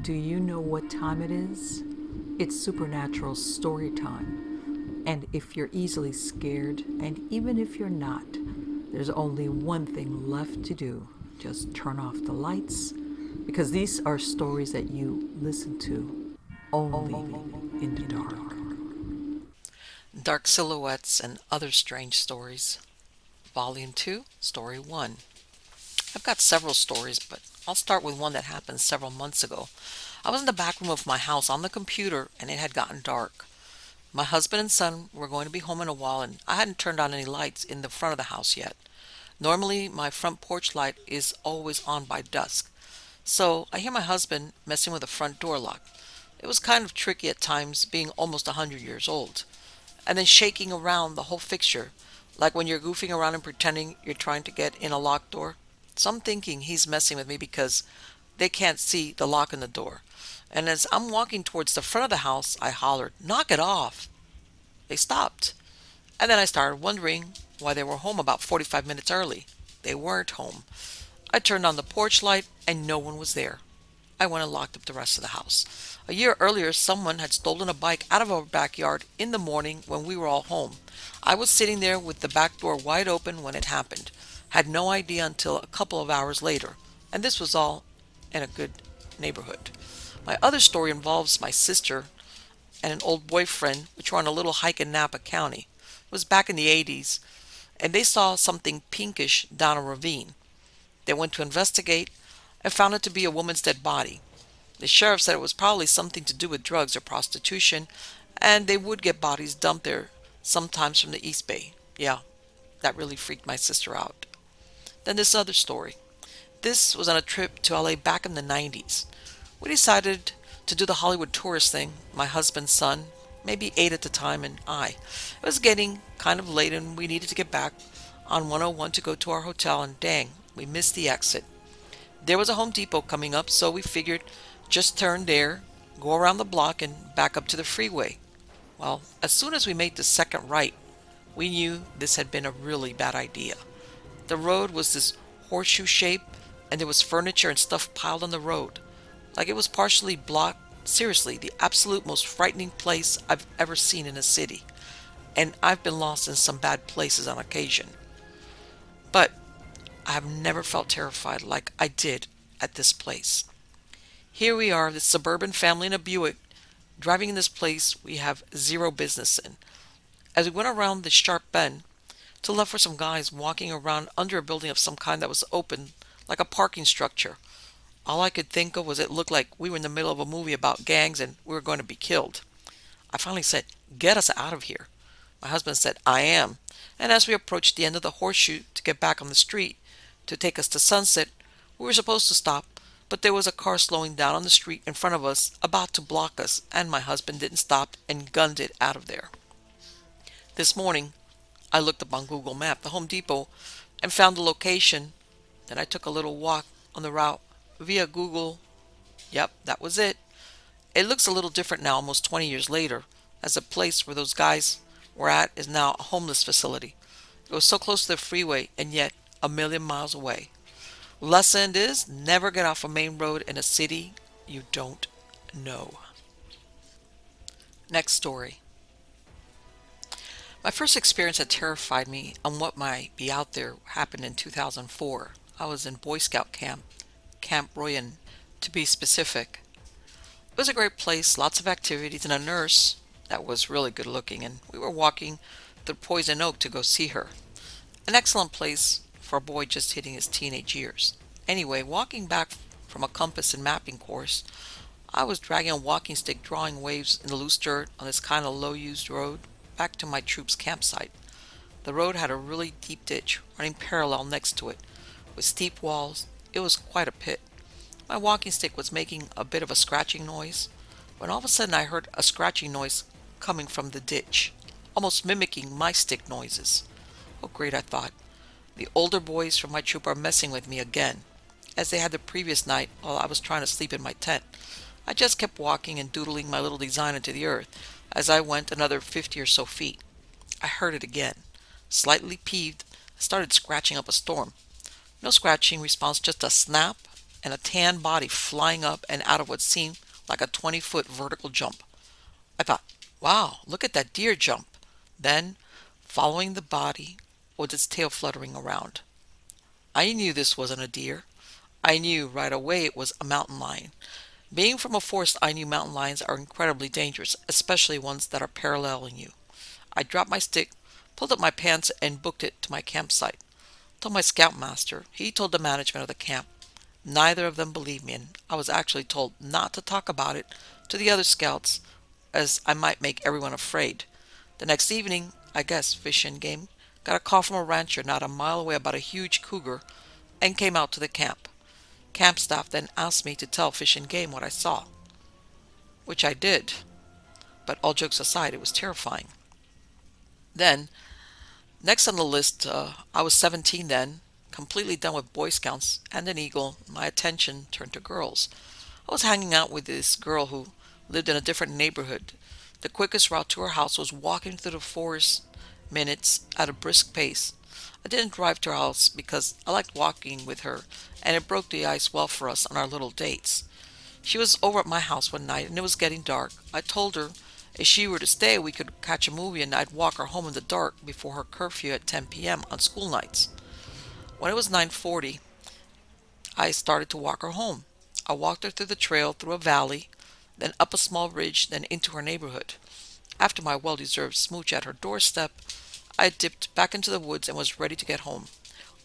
Do you know what time it is? It's supernatural story time. And if you're easily scared, and even if you're not, there's only one thing left to do. Just turn off the lights, because these are stories that you listen to only in the dark. Dark Silhouettes and Other Strange Stories, Volume 2, Story 1. I've got several stories, but I'll start with one that happened several months ago. I was in the back room of my house on the computer, and it had gotten dark. My husband and son were going to be home in a while, and I hadn't turned on any lights in the front of the house yet. Normally, my front porch light is always on by dusk, so I hear my husband messing with the front door lock. It was kind of tricky at times, being almost 100 years old, and then shaking around the whole fixture, like when you're goofing around and pretending you're trying to get in a locked door. So I'm thinking he's messing with me because they can't see the lock in the door. And as I'm walking towards the front of the house, I hollered, "Knock it off!" They stopped. And then I started wondering why they were home about 45 minutes early. They weren't home. I turned on the porch light and no one was there. I went and locked up the rest of the house. A year earlier, someone had stolen a bike out of our backyard in the morning when we were all home. I was sitting there with the back door wide open when it happened. Had no idea until a couple of hours later. And this was all in a good neighborhood. My other story involves my sister and an old boyfriend, which were on a little hike in Napa County. It was back in the 80s, and they saw something pinkish down a ravine. They went to investigate and found it to be a woman's dead body. The sheriff said it was probably something to do with drugs or prostitution, and they would get bodies dumped there sometimes from the East Bay. Yeah, that really freaked my sister out. Then this other story. This was on a trip to LA back in the 90s. We decided to do the Hollywood tourist thing, my husband's son, maybe 8 at the time, and I. It was getting kind of late and we needed to get back on 101 to go to our hotel, and dang, we missed the exit. There was a Home Depot coming up, so we figured just turn there, go around the block, and back up to the freeway. Well, as soon as we made the second right, we knew this had been a really bad idea. The road was this horseshoe shape, and there was furniture and stuff piled on the road, like it was partially blocked. Seriously, the absolute most frightening place I've ever seen in a city. And I've been lost in some bad places on occasion. But I have never felt terrified like I did at this place. Here we are, this suburban family in a Buick, driving in this place we have zero business in. As we went around the sharp bend, to the left were some guys walking around under a building of some kind that was open, like a parking structure. All I could think of was it looked like we were in the middle of a movie about gangs and we were going to be killed. I finally said, "Get us out of here." My husband said, "I am." And as we approached the end of the horseshoe to get back on the street to take us to Sunset, we were supposed to stop, but there was a car slowing down on the street in front of us, about to block us, and my husband didn't stop and gunned it out of there. This morning, I looked up on Google Map, the Home Depot, and found the location. Then I took a little walk on the route via Google. Yep, that was it. It looks a little different now, almost 20 years later, as the place where those guys were at is now a homeless facility. It was so close to the freeway, and yet a million miles away. Lesson is, never get off a main road in a city you don't know. Next story. My first experience that terrified me on what might be out there happened in 2004. I was in Boy Scout camp, Camp Royan, to be specific. It was a great place, lots of activities, and a nurse that was really good looking, and we were walking through Poison Oak to go see her. An excellent place for a boy just hitting his teenage years. Anyway, walking back from a compass and mapping course, I was dragging a walking stick drawing waves in the loose dirt on this kind of low-used road back to my troop's campsite. The road had a really deep ditch running parallel next to it, with steep walls. It was quite a pit. My walking stick was making a bit of a scratching noise, when all of a sudden I heard a scratching noise coming from the ditch, almost mimicking my stick noises. Oh great, I thought. The older boys from my troop are messing with me again, as they had the previous night while I was trying to sleep in my tent. I just kept walking and doodling my little design into the earth as I went another 50 or so feet. I heard it again. Slightly peeved, I started scratching up a storm. No scratching response, just a snap, and a tan body flying up and out of what seemed like a 20-foot vertical jump. I thought, wow, look at that deer jump. Then, following the body, was its tail fluttering around. I knew this wasn't a deer. I knew right away it was a mountain lion. Being from a forest, I knew mountain lions are incredibly dangerous, especially ones that are paralleling you. I dropped my stick, pulled up my pants, and booked it to my campsite. Told my scoutmaster. He told the management of the camp. Neither of them believed me, and I was actually told not to talk about it to the other scouts, as I might make everyone afraid. The next evening, I guess Fish and Game got a call from a rancher not a mile away about a huge cougar and came out to the camp. Camp staff then asked me to tell Fish and Game what I saw, which I did, but all jokes aside, it was terrifying. Then, next on the list, I was 17 then, completely done with Boy Scouts and an eagle. My attention turned to girls. I was hanging out with this girl who lived in a different neighborhood. The quickest route to her house was walking through the forest minutes at a brisk pace. I didn't drive to her house because I liked walking with her, and it broke the ice well for us on our little dates. She was over at my house one night, and it was getting dark. I told her if she were to stay, we could catch a movie, and I'd walk her home in the dark before her curfew at 10 p.m. on school nights. When it was 9:40, I started to walk her home. I walked her through the trail, through a valley, then up a small ridge, then into her neighborhood. After my well-deserved smooch at her doorstep, I dipped back into the woods and was ready to get home.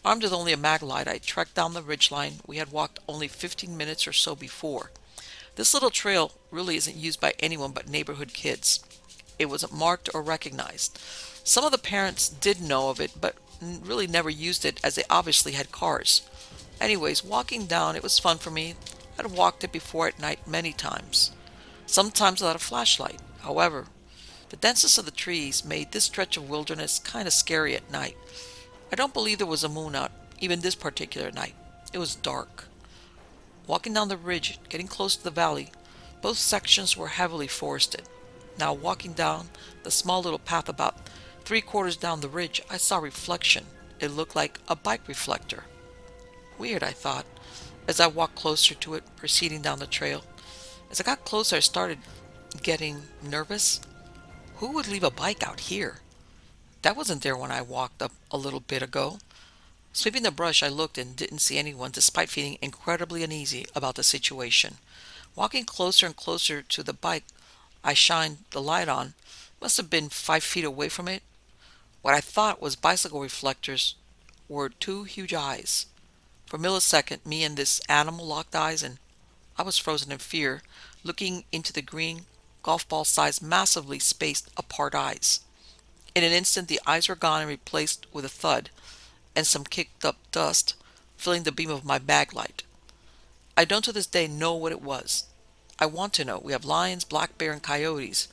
Armed with only a mag light, I trekked down the ridgeline we had walked only 15 minutes or so before. This little trail really isn't used by anyone but neighborhood kids. It wasn't marked or recognized. Some of the parents did know of it, but really never used it as they obviously had cars. Anyways, walking down, it was fun for me. I'd walked it before at night many times, sometimes without a flashlight. However, the denseness of the trees made this stretch of wilderness kind of scary at night. I don't believe there was a moon out, even this particular night. It was dark. Walking down the ridge, getting close to the valley, both sections were heavily forested. Now walking down the small little path about 3/4 down the ridge, I saw a reflection. It looked like a bike reflector. Weird, I thought, as I walked closer to it, proceeding down the trail. As I got closer, I started getting nervous. Who would leave a bike out here? That wasn't there when I walked up a little bit ago. Sweeping the brush, I looked and didn't see anyone, despite feeling incredibly uneasy about the situation. Walking closer and closer to the bike I shined the light on, must have been 5 feet away from it. What I thought was bicycle reflectors were two huge eyes. For a millisecond, me and this animal locked eyes, and I was frozen in fear, looking into the green, golf ball-sized, massively spaced apart eyes. In an instant, the eyes were gone and replaced with a thud, and some kicked up dust, filling the beam of my bag light. I don't to this day know what it was. I want to know. We have lions, black bear, and coyotes,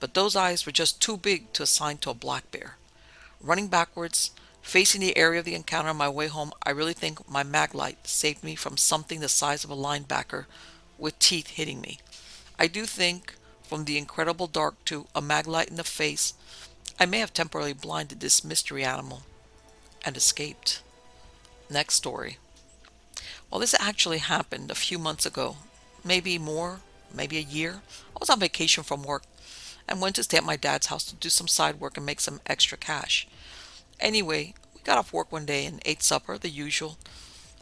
but those eyes were just too big to assign to a black bear. Running backwards, facing the area of the encounter on my way home, I really think my mag light saved me from something the size of a linebacker with teeth hitting me. I do think, from the incredible dark to a mag light in the face, I may have temporarily blinded this mystery animal and escaped. Next story. Well, this actually happened a few months ago, maybe more, maybe a year. I was on vacation from work and went to stay at my dad's house to do some side work and make some extra cash. Anyway, we got off work one day and ate supper, the usual.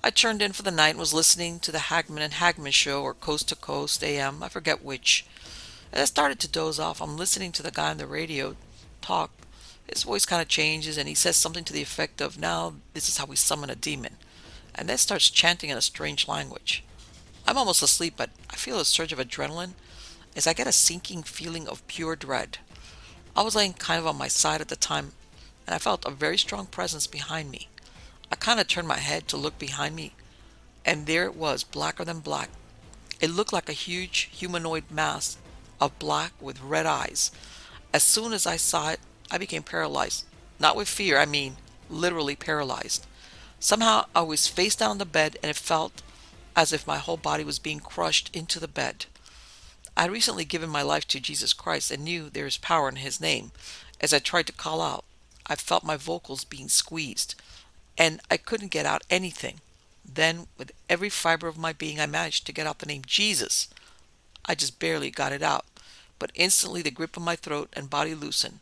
I turned in for the night and was listening to the Hagman and Hagman show, or Coast to Coast AM, I forget which. As I started to doze off, I'm listening to the guy on the radio talk. His voice kind of changes and he says something to the effect of, "Now, this is how we summon a demon," and then starts chanting in a strange language. I'm almost asleep, but I feel a surge of adrenaline as I get a sinking feeling of pure dread. I was laying kind of on my side at the time, and I felt a very strong presence behind me. I kind of turned my head to look behind me, and there it was, blacker than black. It looked like a huge humanoid mass of black with red eyes. As soon as I saw it, I became paralyzed. Not with fear, I mean literally paralyzed. Somehow I was face down on the bed, and it felt as if my whole body was being crushed into the bed. I had recently given my life to Jesus Christ and knew there is power in His name. As I tried to call out, I felt my vocals being squeezed, and I couldn't get out anything. Then, with every fiber of my being, I managed to get out the name Jesus. I just barely got it out, but instantly the grip on my throat and body loosened.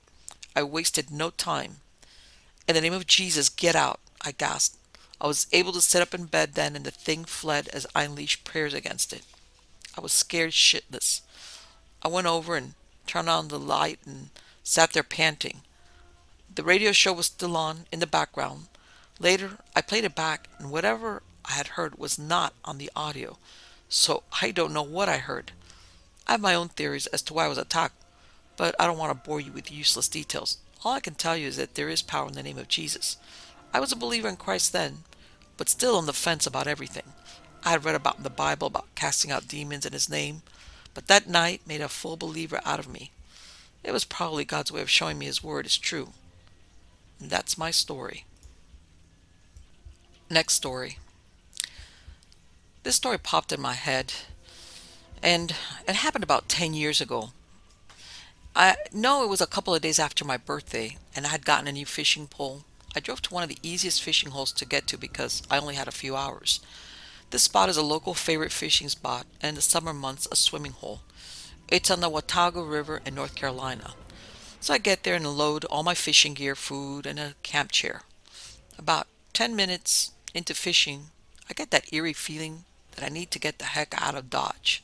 I wasted no time. "In the name of Jesus, get out," I gasped. I was able to sit up in bed then, and the thing fled as I unleashed prayers against it. I was scared shitless. I went over and turned on the light and sat there panting. The radio show was still on in the background. Later, I played it back, and whatever I had heard was not on the audio, so I don't know what I heard. I have my own theories as to why I was attacked, but I don't want to bore you with useless details. All I can tell you is that there is power in the name of Jesus. I was a believer in Christ then, but still on the fence about everything. I had read about in the Bible about casting out demons in his name, but that night made a full believer out of me. It was probably God's way of showing me his word is true. And that's my story. Next story. This story popped in my head, and it happened about 10 years ago. I know it was a couple of days after my birthday, and I had gotten a new fishing pole. I drove to one of the easiest fishing holes to get to because I only had a few hours. This spot is a local favorite fishing spot, and in the summer months, a swimming hole. It's on the Watauga River in North Carolina. So I get there and load all my fishing gear, food, and a camp chair. About 10 minutes into fishing, I get that eerie feeling that I need to get the heck out of Dodge.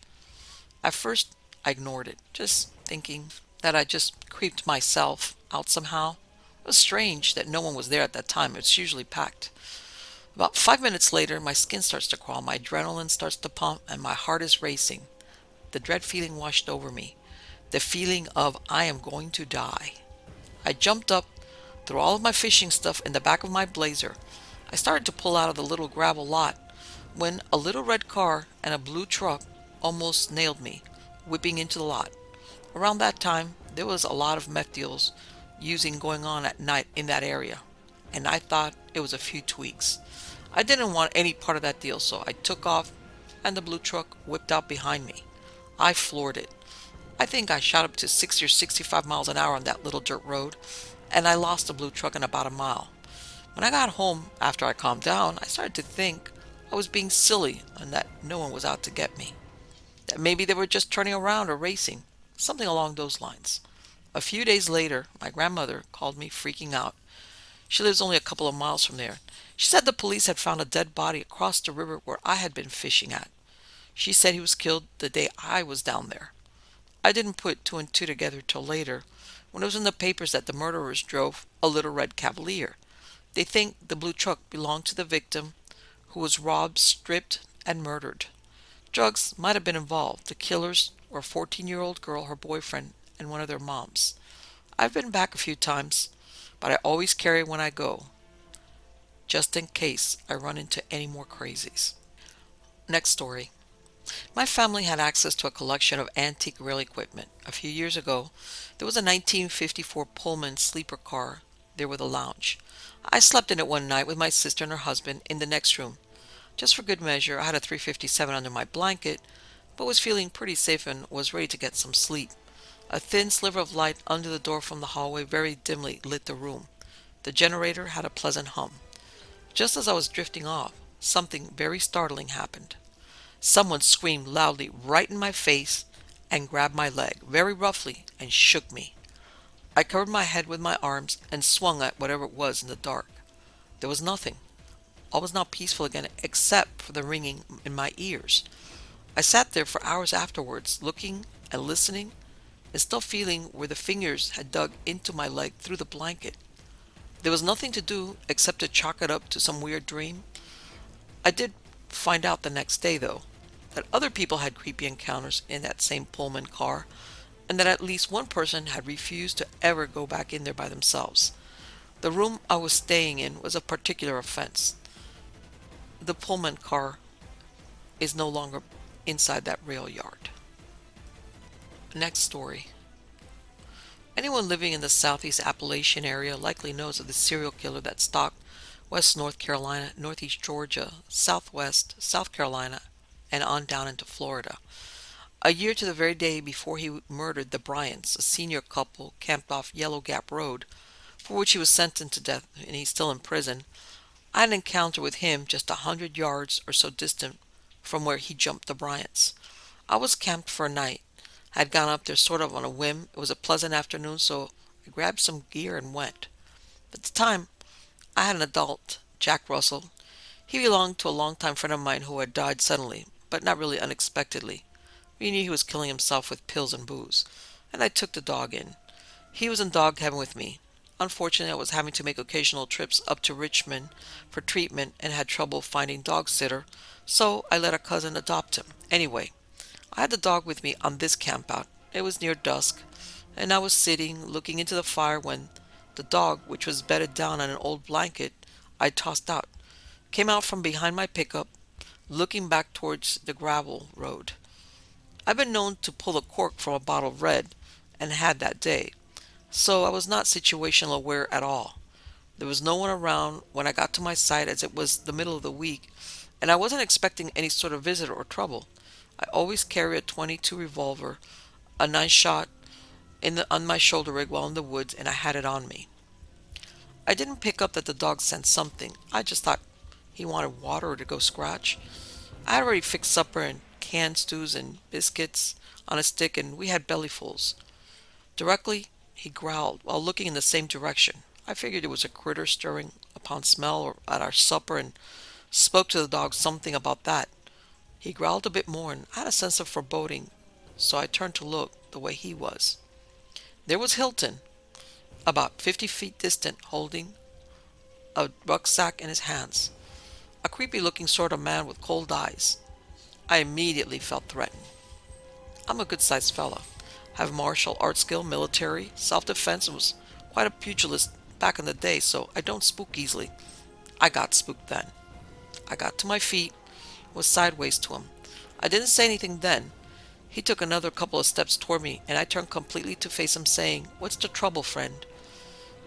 At first, I ignored it, just thinking that I just creeped myself out somehow. It was strange that no one was there at that time. It's usually packed. About 5 minutes later, my skin starts to crawl, my adrenaline starts to pump, and my heart is racing. The dread feeling washed over me. The feeling of I am going to die. I jumped up, threw all of my fishing stuff in the back of my Blazer. I started to pull out of the little gravel lot when a little red car and a blue truck almost nailed me, whipping into the lot. Around that time, there was a lot of meth deals going on at night in that area, and I thought it was a few tweaks. I didn't want any part of that deal, so I took off, and the blue truck whipped out behind me. I floored it. I think I shot up to 60 or 65 miles an hour on that little dirt road, and I lost the blue truck in about a mile. When I got home, after I calmed down, I started to think I was being silly and that no one was out to get me. That maybe they were just turning around or racing, something along those lines. A few days later, my grandmother called me freaking out. She lives only a couple of miles from there. She said the police had found a dead body across the river where I had been fishing at. She said he was killed the day I was down there. I didn't put two and two together till later, when it was in the papers that the murderers drove a little red Cavalier. They think the blue truck belonged to the victim, who was robbed, stripped, and murdered. Drugs might have been involved. The killers were a 14-year-old girl, her boyfriend, and one of their moms. I've been back a few times, but I always carry when I go, just in case I run into any more crazies. Next story. My family had access to a collection of antique rail equipment. A few years ago, there was a 1954 Pullman sleeper car there with a lounge. I slept in it one night with my sister and her husband in the next room. Just for good measure, I had a 357 under my blanket, but was feeling pretty safe and was ready to get some sleep. A thin sliver of light under the door from the hallway very dimly lit the room. The generator had a pleasant hum. Just as I was drifting off, something very startling happened. Someone screamed loudly right in my face and grabbed my leg very roughly and shook me. I covered my head with my arms and swung at whatever it was in the dark. There was nothing. All was now peaceful again except for the ringing in my ears. I sat there for hours afterwards, looking and listening and still feeling where the fingers had dug into my leg through the blanket. There was nothing to do except to chalk it up to some weird dream. I did find out the next day, though, that other people had creepy encounters in that same Pullman car, and that at least one person had refused to ever go back in there by themselves. The room I was staying in was a particular offense. The Pullman car is no longer inside that rail yard. Next story. Anyone living in the southeast Appalachian area likely knows of the serial killer that stalked West North Carolina, Northeast Georgia, Southwest South Carolina, and on down into Florida. A year to the very day before he murdered the Bryants, a senior couple camped off Yellow Gap Road, for which he was sentenced to death and he's still in prison, I had an encounter with him just 100 yards or so distant from where he jumped the Bryants. I was camped for a night. I had gone up there sort of on a whim. It was a pleasant afternoon, so I grabbed some gear and went. At the time, I had an adult, Jack Russell. He belonged to a longtime friend of mine who had died suddenly, but not really unexpectedly. We knew he was killing himself with pills and booze, and I took the dog in. He was in dog heaven with me. Unfortunately, I was having to make occasional trips up to Richmond for treatment and had trouble finding dog sitter, so I let a cousin adopt him. Anyway, I had the dog with me on this campout. It was near dusk, and I was sitting looking into the fire when the dog, which was bedded down on an old blanket I tossed out, came out from behind my pickup, looking back towards the gravel road. I've been known to pull the cork from a bottle of red, and had that day, so I was not situational aware at all. There was no one around when I got to my site as it was the middle of the week, and I wasn't expecting any sort of visitor or trouble. I always carry a .22 revolver, a 9-shot on my shoulder rig while in the woods, and I had it on me. I didn't pick up that the dog sensed something. I just thought he wanted water or to go scratch. I had already fixed supper and canned stews and biscuits on a stick, and we had bellyfuls. Directly, he growled while looking in the same direction. I figured it was a critter stirring upon smell or at our supper and spoke to the dog something about that. He growled a bit more, and I had a sense of foreboding, so I turned to look the way he was. There was Hilton, about 50 feet distant, holding a rucksack in his hands. A creepy-looking sort of man with cold eyes. I immediately felt threatened. I'm a good-sized fella. Have martial arts skill, military, self-defense, and was quite a pugilist back in the day, so I don't spook easily. I got spooked then. I got to my feet, was sideways to him. I didn't say anything then. He took another couple of steps toward me, and I turned completely to face him, saying, "What's the trouble, friend?"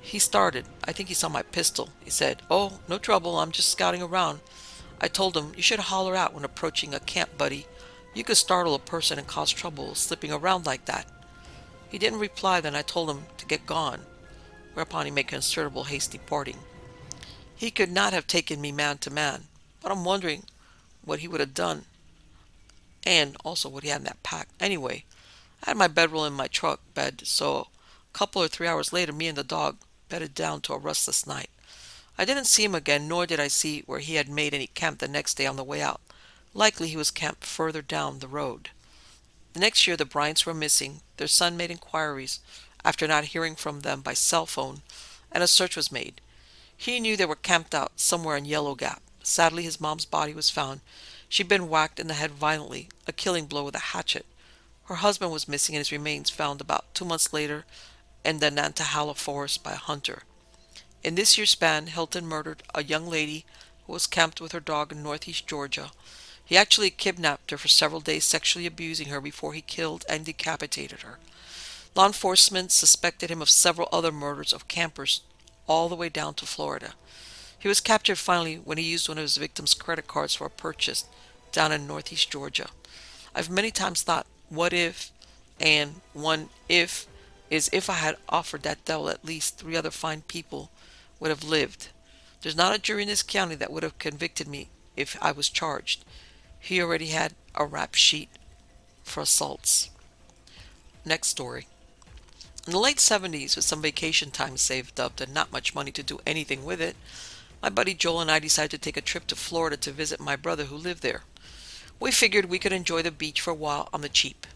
He started. I think he saw my pistol. He said, "Oh, no trouble, I'm just scouting around." I told him, "You should holler out when approaching a camp, buddy. You could startle a person and cause trouble slipping around like that." He didn't reply. Then I told him to get gone, whereupon he made considerable haste departing. He could not have taken me man to man, but I'm wondering what he would have done, and also what he had in that pack. Anyway, I had my bedroll in my truck bed, so a couple or 3 hours later, me and the dog bedded down to a restless night. I didn't see him again, nor did I see where he had made any camp the next day on the way out. Likely he was camped further down the road. The next year the Bryants were missing. Their son made inquiries after not hearing from them by cell phone, and a search was made. He knew they were camped out somewhere in Yellow Gap. Sadly, his mom's body was found. She'd been whacked in the head violently, a killing blow with a hatchet. Her husband was missing and his remains found about 2 months later in the Nantahala forest by a hunter. In this year's span, Hilton murdered a young lady who was camped with her dog in northeast Georgia. He actually kidnapped her for several days, sexually abusing her before he killed and decapitated her. Law enforcement suspected him of several other murders of campers all the way down to Florida. He was captured finally when he used one of his victims' credit cards for a purchase down in northeast Georgia. I've many times thought, what if, and one if is if I had offered that devil at least 3 other fine people would have lived. There's not a jury in this county that would have convicted me if I was charged. He already had a rap sheet for assaults. Next story. In the late 70s, with some vacation time saved up and not much money to do anything with it, my buddy Joel and I decided to take a trip to Florida to visit my brother who lived there. We figured we could enjoy the beach for a while on the cheap.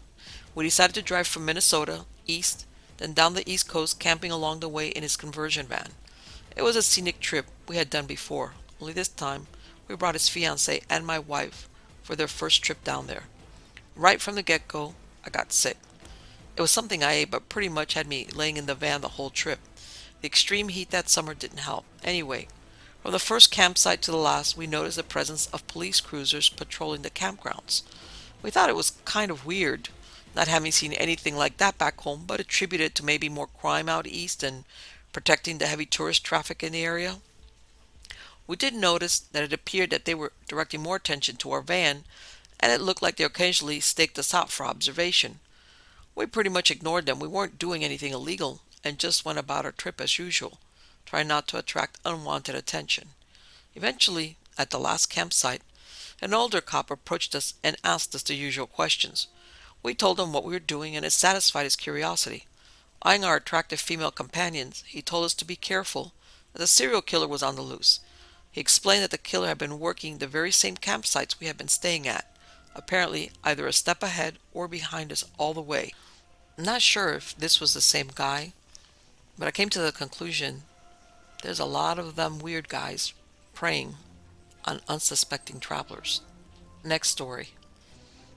We decided to drive from Minnesota, east, then down the East Coast, camping along the way in his conversion van. It was a scenic trip we had done before, only this time we brought his fiancée and my wife for their first trip down there. Right from the get-go, I got sick. It was something I ate, but pretty much had me laying in the van the whole trip. The extreme heat that summer didn't help. Anyway, from the first campsite to the last, we noticed the presence of police cruisers patrolling the campgrounds. We thought it was kind of weird, not having seen anything like that back home, but attributed it to maybe more crime out east and protecting the heavy tourist traffic in the area. We did notice that it appeared that they were directing more attention to our van, and it looked like they occasionally staked us out for observation. We pretty much ignored them. We weren't doing anything illegal and just went about our trip as usual, trying not to attract unwanted attention. Eventually, at the last campsite, an older cop approached us and asked us the usual questions. We told him what we were doing, and it satisfied his curiosity. Eyeing our attractive female companions, he told us to be careful, that the serial killer was on the loose. He explained that the killer had been working the very same campsites we had been staying at, apparently either a step ahead or behind us all the way. I'm not sure if this was the same guy, but I came to the conclusion there's a lot of them weird guys preying on unsuspecting travelers. Next story.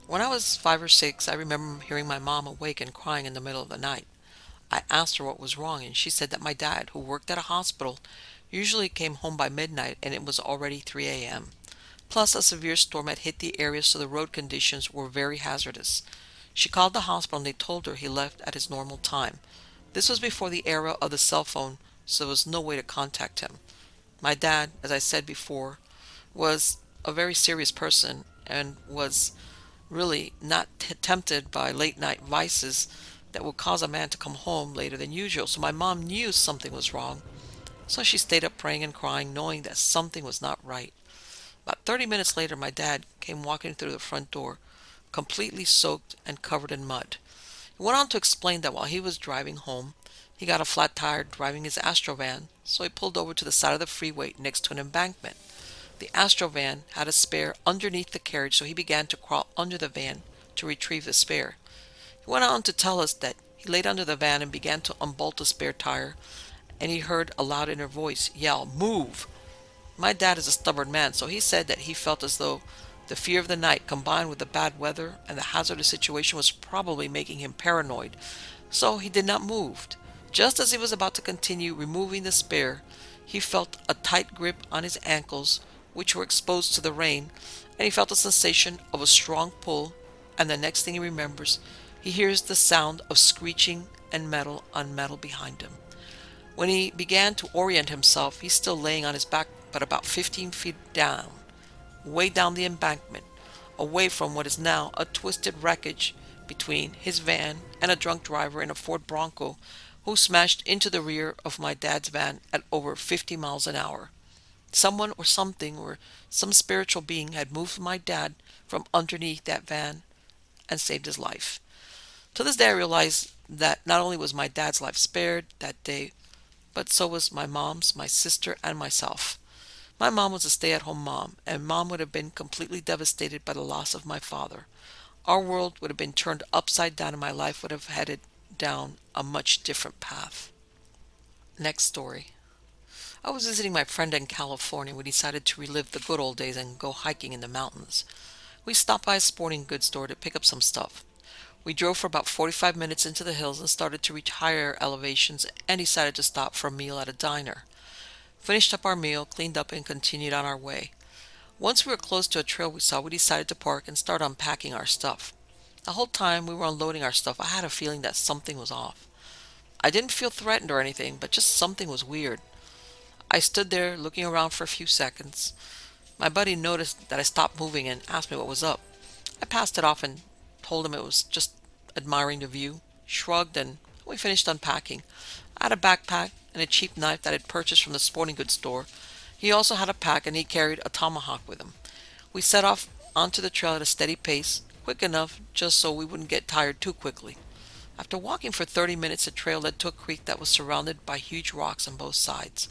When I was 5 or 6, I remember hearing my mom awake and crying in the middle of the night. I asked her what was wrong, and she said that my dad, who worked at a hospital, usually came home by midnight and it was already 3 a.m. Plus, a severe storm had hit the area, so the road conditions were very hazardous. She called the hospital and they told her he left at his normal time. This was before the era of the cell phone, so there was no way to contact him. My dad, as I said before, was a very serious person and was really not tempted by late night vices that would cause a man to come home later than usual. So my mom knew something was wrong. So she stayed up praying and crying, knowing that something was not right. About 30 minutes later, my dad came walking through the front door, completely soaked and covered in mud. He went on to explain that while he was driving home, he got a flat tire driving his Astrovan, so he pulled over to the side of the freeway next to an embankment. The Astrovan had a spare underneath the carriage, so he began to crawl under the van to retrieve the spare. He went on to tell us that he laid under the van and began to unbolt the spare tire, and he heard a loud inner voice yell, "Move!" My dad is a stubborn man, so he said that he felt as though the fear of the night combined with the bad weather and the hazardous situation was probably making him paranoid, so he did not move. Just as he was about to continue removing the spare, he felt a tight grip on his ankles, which were exposed to the rain, and he felt a sensation of a strong pull, and the next thing he remembers, he hears the sound of screeching and metal on metal behind him. When he began to orient himself, he's still laying on his back, but about 15 feet down, way down the embankment, away from what is now a twisted wreckage between his van and a drunk driver in a Ford Bronco who smashed into the rear of my dad's van at over 50 miles an hour. Someone or something or some spiritual being had moved my dad from underneath that van and saved his life. To this day, I realize that not only was my dad's life spared that day, but so was my mom's, my sister, and myself. My mom was a stay-at-home mom, and Mom would have been completely devastated by the loss of my father. Our world would have been turned upside down and my life would have headed down a much different path. Next story. I was visiting my friend in California. We decided to relive the good old days and go hiking in the mountains. We stopped by a sporting goods store to pick up some stuff. We drove for about 45 minutes into the hills and started to reach higher elevations and decided to stop for a meal at a diner. Finished up our meal, cleaned up, and continued on our way. Once we were close to a trail we saw, we decided to park and start unpacking our stuff. The whole time we were unloading our stuff, I had a feeling that something was off. I didn't feel threatened or anything, but just something was weird. I stood there looking around for a few seconds. My buddy noticed that I stopped moving and asked me what was up. I passed it off and told him it was just admiring the view, shrugged, and we finished unpacking. I had a backpack and a cheap knife that I'd purchased from the sporting goods store. He also had a pack and he carried a tomahawk with him. We set off onto the trail at a steady pace, quick enough just so we wouldn't get tired too quickly. After walking for 30 minutes, the trail led to a creek that was surrounded by huge rocks on both sides.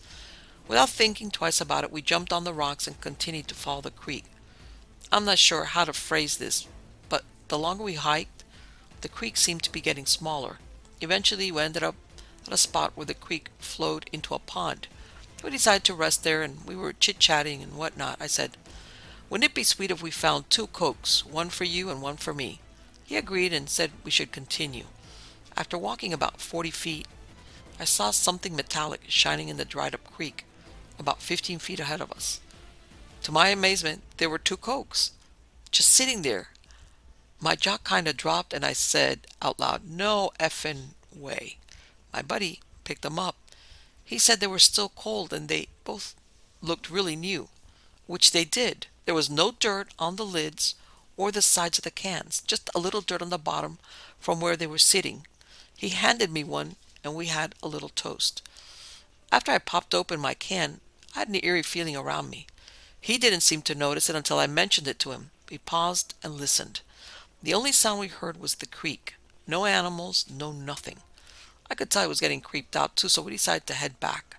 Without thinking twice about it, we jumped on the rocks and continued to follow the creek. I'm not sure how to phrase this, but the longer we hiked, the creek seemed to be getting smaller. Eventually, we ended up at a spot where the creek flowed into a pond. We decided to rest there, and we were chit-chatting and whatnot. I said, "Wouldn't it be sweet if we found 2 Cokes, one for you and one for me?" He agreed and said we should continue. After walking about 40 feet, I saw something metallic shining in the dried-up creek, about 15 feet ahead of us. To my amazement, there were 2 Cokes, just sitting there. My jaw kinda dropped and I said out loud, "No effing way." My buddy picked them up. He said they were still cold and they both looked really new, which they did. There was no dirt on the lids or the sides of the cans, just a little dirt on the bottom from where they were sitting. He handed me one and we had a little toast. After I popped open my can, I had an eerie feeling around me. He didn't seem to notice it until I mentioned it to him. He paused and listened. The only sound we heard was the creak. No animals, no nothing. I could tell he was getting creeped out too, so we decided to head back.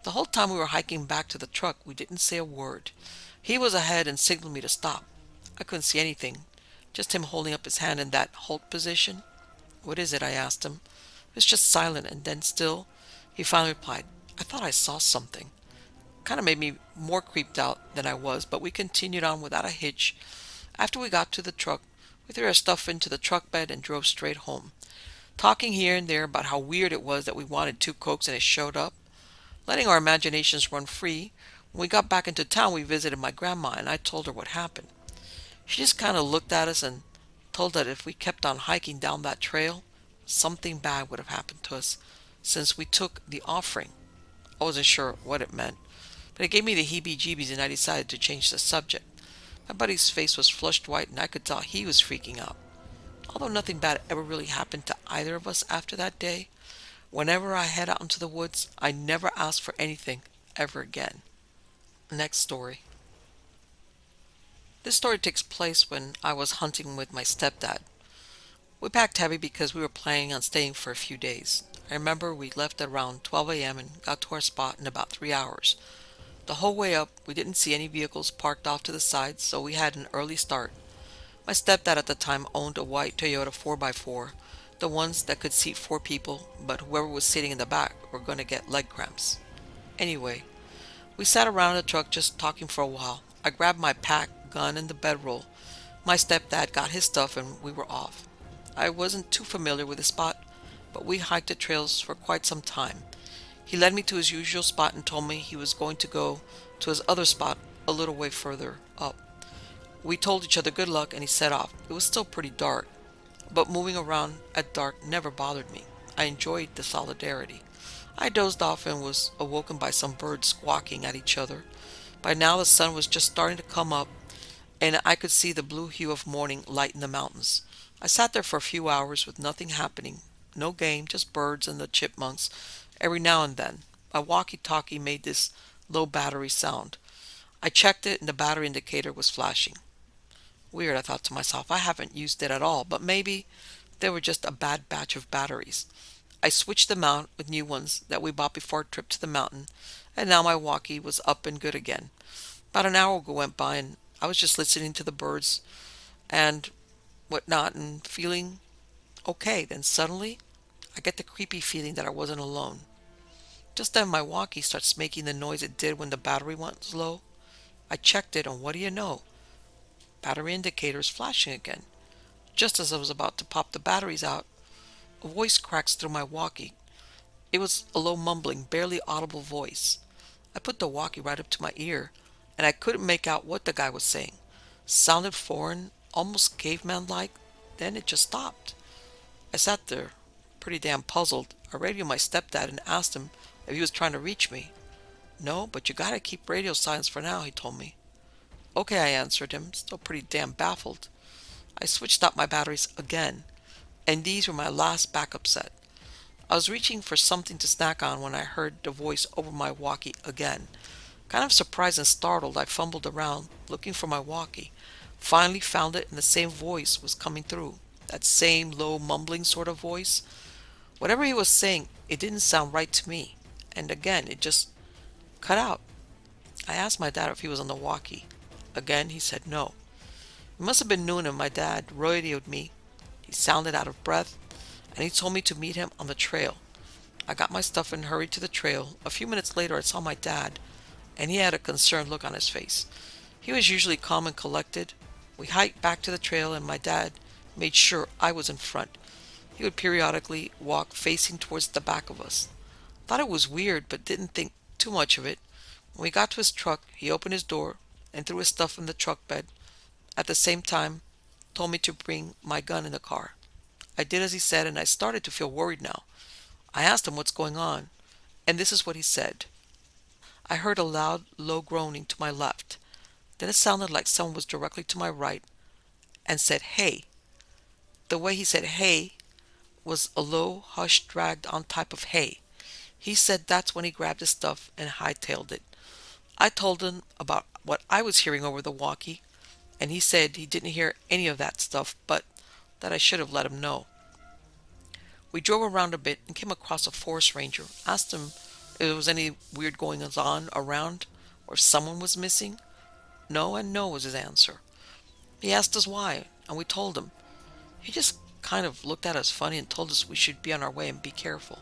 The whole time we were hiking back to the truck, we didn't say a word. He was ahead and signaled me to stop. I couldn't see anything, just him holding up his hand in that halt position. "What is it?" I asked him. He was just silent, and then still, he finally replied, "I thought I saw something." Kind of made me more creeped out than I was, but we continued on without a hitch. After we got to the truck, we threw our stuff into the truck bed and drove straight home, talking here and there about how weird it was that we wanted two Cokes and it showed up, letting our imaginations run free. When we got back into town, we visited my grandma, and I told her what happened. She just kind of looked at us and told that if we kept on hiking down that trail, something bad would have happened to us since we took the offering. I wasn't sure what it meant, but it gave me the heebie-jeebies and I decided to change the subject. My buddy's face was flushed white and I could tell he was freaking out. Although nothing bad ever really happened to either of us after that day, whenever I head out into the woods, I never ask for anything ever again. Next story. This story takes place when I was hunting with my stepdad. We packed heavy because we were planning on staying for a few days. I remember we left at around 12 a.m. and got to our spot in about 3 hours. The whole way up, we didn't see any vehicles parked off to the side, so we had an early start. My stepdad at the time owned a white Toyota 4x4, the ones that could seat 4 people, but whoever was sitting in the back were going to get leg cramps. Anyway, we sat around the truck just talking for a while. I grabbed my pack, gun, and the bedroll. My stepdad got his stuff and we were off. I wasn't too familiar with the spot, but we hiked the trails for quite some time. He led me to his usual spot and told me he was going to go to his other spot a little way further up. We told each other good luck and he set off. It was still pretty dark, but moving around at dark never bothered me. I enjoyed the solidarity. I dozed off and was awoken by some birds squawking at each other. By now the sun was just starting to come up and I could see the blue hue of morning lighten the mountains. I sat there for a few hours with nothing happening. No game, just birds and the chipmunks. Every now and then, my walkie-talkie made this low battery sound. I checked it and the battery indicator was flashing. Weird, I thought to myself. I haven't used it at all, but maybe they were just a bad batch of batteries. I switched them out with new ones that we bought before our trip to the mountain, and now my walkie was up and good again. About an hour went by and I was just listening to the birds and whatnot and feeling okay. Then suddenly, I get the creepy feeling that I wasn't alone. Just then my walkie starts making the noise it did when the battery went low. I checked it and what do you know? Battery indicator is flashing again. Just as I was about to pop the batteries out, a voice cracks through my walkie. It was a low mumbling, barely audible voice. I put the walkie right up to my ear and I couldn't make out what the guy was saying. Sounded foreign, almost caveman-like, then it just stopped. I sat there, pretty damn puzzled. I radioed my stepdad and asked him if he was trying to reach me. "No, but you gotta keep radio silence for now," he told me. "Okay," I answered him, still pretty damn baffled. I switched out my batteries again, and these were my last backup set. I was reaching for something to snack on when I heard the voice over my walkie again. Kind of surprised and startled, I fumbled around, looking for my walkie. Finally found it, and the same voice was coming through. That same low, mumbling sort of voice. Whatever he was saying, it didn't sound right to me. And again, it just cut out. I asked my dad if he was on the walkie. Again, he said no. It must have been noon and my dad radioed me. He sounded out of breath, and he told me to meet him on the trail. I got my stuff and hurried to the trail. A few minutes later, I saw my dad, and he had a concerned look on his face. He was usually calm and collected. We hiked back to the trail, and my dad made sure I was in front. He would periodically walk facing towards the back of us. Thought it was weird, but didn't think too much of it. When we got to his truck, he opened his door and threw his stuff in the truck bed. At the same time, told me to bring my gun in the car. I did as he said, and I started to feel worried now. I asked him what's going on, and this is what he said. I heard a loud, low groaning to my left. Then it sounded like someone was directly to my right and said, "Hey." The way he said "hey" was a low, hushed, dragged on type of "hey." He said that's when he grabbed his stuff and hightailed it. I told him about what I was hearing over the walkie, and he said he didn't hear any of that stuff, but that I should have let him know. We drove around a bit and came across a forest ranger, asked him if there was any weird goings on around or if someone was missing. No and no was his answer. He asked us why, and we told him. He just kind of looked at us funny and told us we should be on our way and be careful.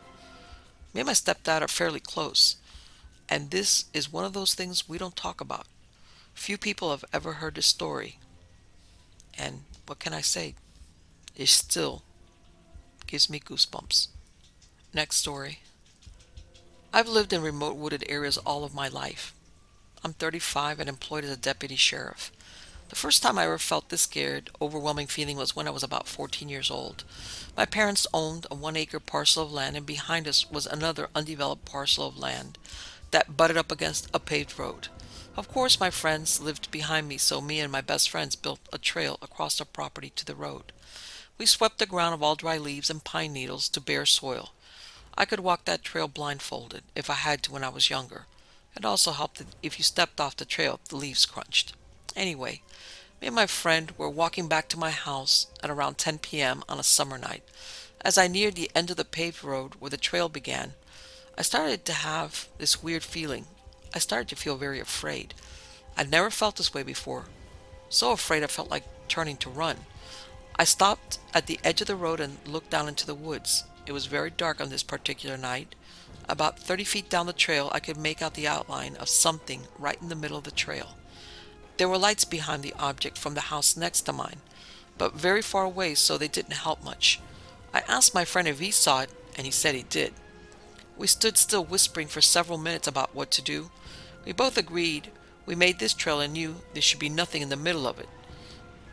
Me and my stepdad are fairly close, and this is one of those things we don't talk about. Few people have ever heard this story, and what can I say? It still gives me goosebumps. Next story. I've lived in remote wooded areas all of my life. I'm 35 and employed as a deputy sheriff. The first time I ever felt this scared, overwhelming feeling was when I was about 14 years old. My parents owned a 1-acre parcel of land, and behind us was another undeveloped parcel of land that butted up against a paved road. Of course, my friends lived behind me, so me and my best friends built a trail across the property to the road. We swept the ground of all dry leaves and pine needles to bare soil. I could walk that trail blindfolded if I had to when I was younger. It also helped that if you stepped off the trail, the leaves crunched. Anyway, me and my friend were walking back to my house at around 10 p.m. on a summer night. As I neared the end of the paved road where the trail began, I started to have this weird feeling. I started to feel very afraid. I'd never felt this way before. So afraid I felt like turning to run. I stopped at the edge of the road and looked down into the woods. It was very dark on this particular night. About 30 feet down the trail, I could make out the outline of something right in the middle of the trail. There were lights behind the object from the house next to mine, but very far away, so they didn't help much. I asked my friend if he saw it, and he said he did. We stood still whispering for several minutes about what to do. We both agreed we made this trail and knew there should be nothing in the middle of it.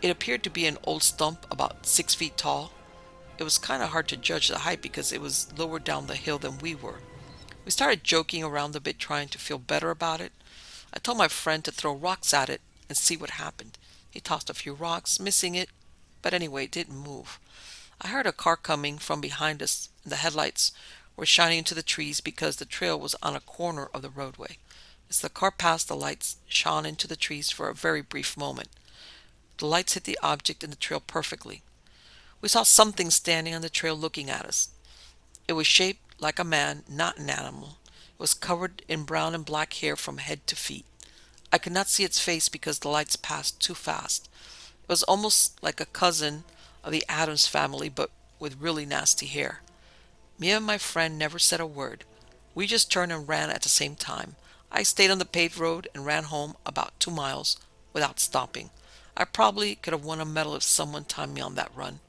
It appeared to be an old stump about 6 feet tall. It was kind of hard to judge the height because it was lower down the hill than we were. We started joking around a bit, trying to feel better about it. I told my friend to throw rocks at it and see what happened. He tossed a few rocks, missing it, but anyway, it didn't move. I heard a car coming from behind us, and the headlights were shining into the trees because the trail was on a corner of the roadway. As the car passed, the lights shone into the trees for a very brief moment. The lights hit the object in the trail perfectly. We saw something standing on the trail looking at us. It was shaped like a man, not an animal. It was covered in brown and black hair from head to feet. I could not see its face because the lights passed too fast. It was almost like a cousin of the Addams family, but with really nasty hair. Me and my friend never said a word. We just turned and ran at the same time. I stayed on the paved road and ran home about 2 miles without stopping. I probably could have won a medal if someone timed me on that run.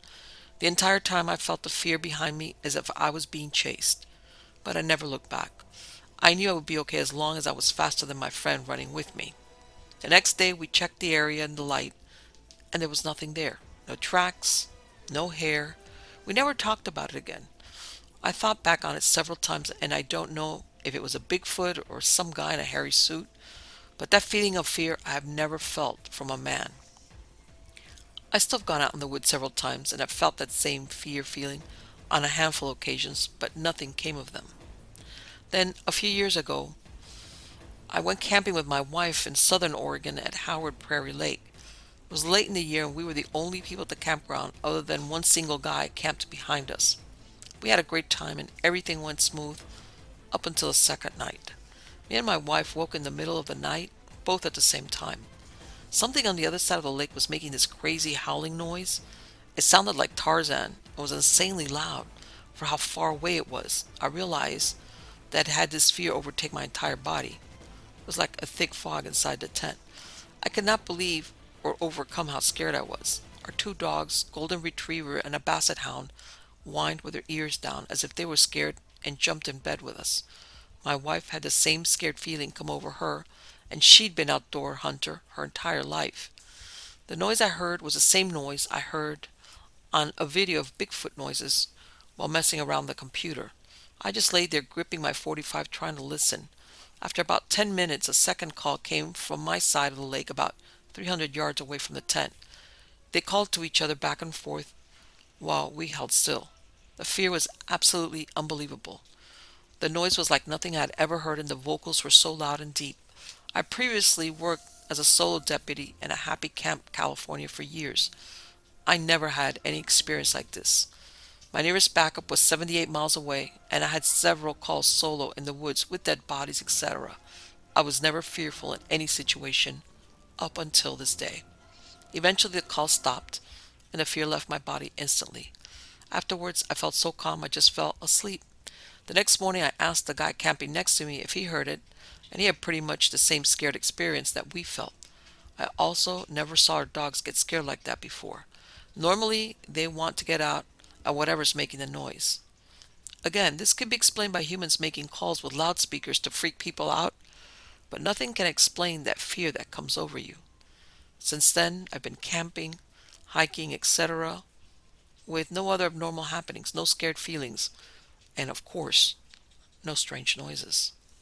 The entire time I felt the fear behind me as if I was being chased. But I never looked back. I knew I would be okay as long as I was faster than my friend running with me. The next day we checked the area in the light, and there was nothing there. No tracks, no hair. We never talked about it again. I thought back on it several times, and I don't know if it was a Bigfoot or some guy in a hairy suit, but that feeling of fear I have never felt from a man. I still have gone out in the woods several times, and have felt that same fear feeling on a handful of occasions, but nothing came of them. Then, a few years ago, I went camping with my wife in southern Oregon at Howard Prairie Lake. It was late in the year, and we were the only people at the campground other than one single guy camped behind us. We had a great time, and everything went smooth up until the second night. Me and my wife woke in the middle of the night, both at the same time. Something on the other side of the lake was making this crazy howling noise. It sounded like Tarzan and was insanely loud for how far away it was. I realized that I had this fear overtake my entire body. It was like a thick fog inside the tent. I could not believe or overcome how scared I was. Our 2 dogs, Golden Retriever and a Basset Hound, whined with their ears down as if they were scared and jumped in bed with us. My wife had the same scared feeling come over her, and she'd been outdoor hunter her entire life. The noise I heard was the same noise I heard on a video of Bigfoot noises while messing around the computer. I just laid there gripping my .45 trying to listen. After about 10 minutes, a second call came from my side of the lake about 300 yards away from the tent. They called to each other back and forth while we held still. The fear was absolutely unbelievable. The noise was like nothing I had ever heard, and the vocals were so loud and deep. I previously worked as a solo deputy in a happy camp, California for years. I never had any experience like this. My nearest backup was 78 miles away, and I had several calls solo in the woods with dead bodies, etc. I was never fearful in any situation up until this day. Eventually, the call stopped, and the fear left my body instantly. Afterwards, I felt so calm I just fell asleep. The next morning, I asked the guy camping next to me if he heard it, and he had pretty much the same scared experience that we felt. I also never saw our dogs get scared like that before. Normally, they want to get out at whatever's making the noise. Again, this could be explained by humans making calls with loudspeakers to freak people out, but nothing can explain that fear that comes over you. Since then, I've been camping, hiking, etc., with no other abnormal happenings, no scared feelings, and of course, no strange noises.